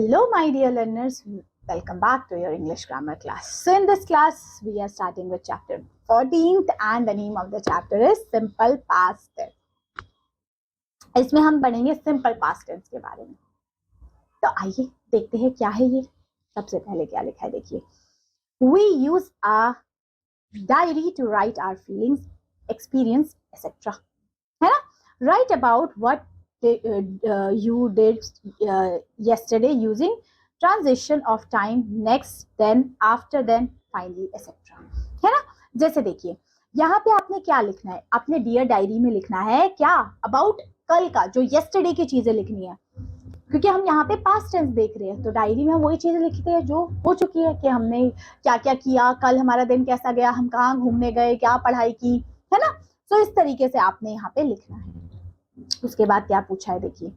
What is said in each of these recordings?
Hello, my dear learners. Welcome back to your English grammar class. So in this class, we are starting with chapter 14th and the name of the chapter is Simple Past Tense. इसमें हम पढ़ेंगे simple past tense के बारे में. तो आइए देखते हैं क्या है ये. सबसे पहले क्या लिखा है देखिए. We use a diary to write our feelings, experience, etc. है ना? Write about what you did yesterday using transition of time, next, then, after, then, finally, etc. है ना? जैसे देखिए यहाँ पे आपने क्या लिखना है. आपने डियर डायरी में लिखना है क्या अबाउट कल का, जो yesterday की चीजें लिखनी है, क्योंकि हम यहाँ पे पास्ट टेंस देख रहे हैं. तो डायरी में हम वही चीजें लिखते हैं जो हो चुकी है, कि हमने क्या क्या किया, कल हमारा दिन कैसा गया, हम कहाँ घूमने गए, क्या पढ़ाई की, है ना. तो इस तरीके से आपने यहाँ पे लिखना है. उसके बाद क्या पूछा है देखिए.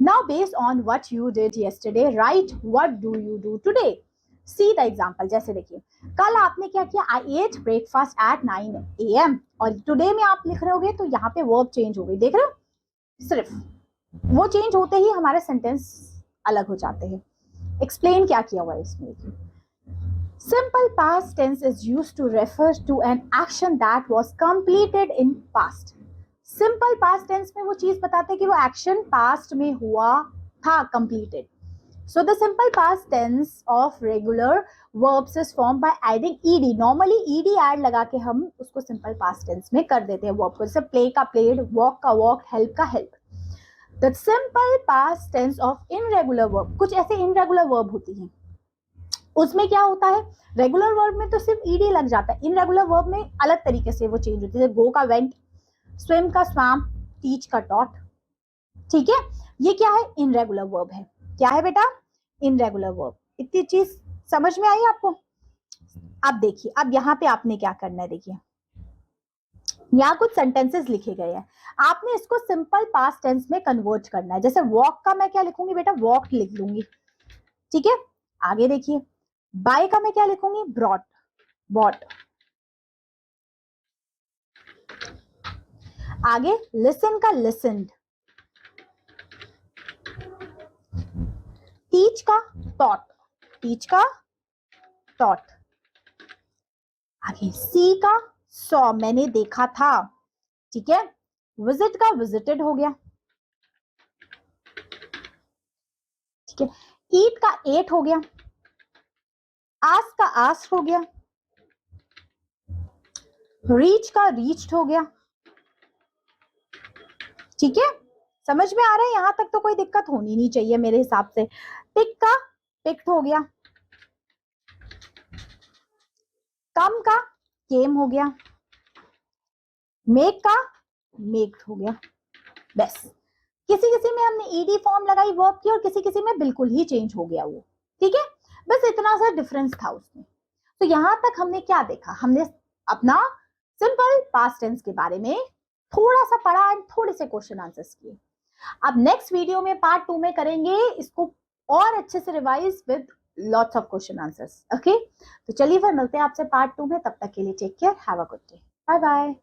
Now based on what you did yesterday right what do you do today. See the example. जैसे देखिए कल आपने क्या किया, आई एट ब्रेकफास्ट एट 9 AM, और टुडे में आप लिख रहे होगे तो यहाँ पे वर्ब चेंज हो गई. देख रहे हो, सिर्फ वो चेंज होते ही हमारे सेंटेंस अलग हो जाते हैं. एक्सप्लेन क्या किया हुआ है इसमें. Simple past tense is used to refer to an action that was completed in past. Simple past tense में वो चीज बताते हैं कि वो action past में हुआ था, completed. So the simple past tense of regular verbs is formed by adding ed. Normally ed add लगा के हम उसको simple past tense में कर देते हैं verb को. जैसे play का played, walk का walked, help का help. The simple past tense of irregular verb, कुछ ऐसे irregular verb होती हैं, उसमें क्या होता है, रेगुलर वर्ब में तो सिर्फ ईडी लग जाता है, इनरेगुलर वर्ब में अलग तरीके से वो चेंज होती है. गो का वेंट, स्विम का स्वाम, टीच का टॉट. ठीक है, ये क्या है, इनरेगुलर वर्ब है. क्या है बेटा, इनरेगुलर वर्ब. इतनी चीज समझ में आई आपको. अब देखिए, अब यहाँ पे आपने क्या करना है. देखिए यहाँ कुछ सेंटेंसेस लिखे गए हैं, आपने इसको सिंपल पास्ट टेंस में कन्वर्ट करना है. जैसे वॉक का मैं क्या लिखूंगी बेटा, वॉक लिख लूंगी. ठीक है, आगे देखिए बाय का मैं क्या लिखूंगी, ब्रॉट, बॉट. आगे लिसन का लिसनड, टीच का टॉट, टीच का टॉट. आगे सी का सॉ, मैंने देखा था. ठीक है, विजिट का विजिटेड हो गया. ठीक है, ईट का एट हो गया. आस्क का आस्क हो गया. रीच का रीच्ड हो गया. ठीक है, समझ में आ रहा है. यहां तक तो कोई दिक्कत होनी नहीं चाहिए मेरे हिसाब से. पिक का पिक्ड हो गया. कम का केम हो गया. मेक का मेक्ड हो गया. बस किसी किसी में हमने ईडी फॉर्म लगाई वर्ब की, और किसी किसी में बिल्कुल ही चेंज हो गया वो. ठीक है, बस इतना सा डिफरेंस था उसमें. तो यहां तक हमने क्या देखा, हमने अपना सिंपल पास्ट टेंस के बारे में थोड़ा सा पढ़ा एंड थोड़े से क्वेश्चन आंसर्स किए. अब नेक्स्ट वीडियो में पार्ट 2 में करेंगे इसको और अच्छे से revise with lots of question answers. Okay, तो चलिए फिर मिलते हैं आपसे पार्ट 2 में. तब तक के लिए take care, have a good day, bye bye.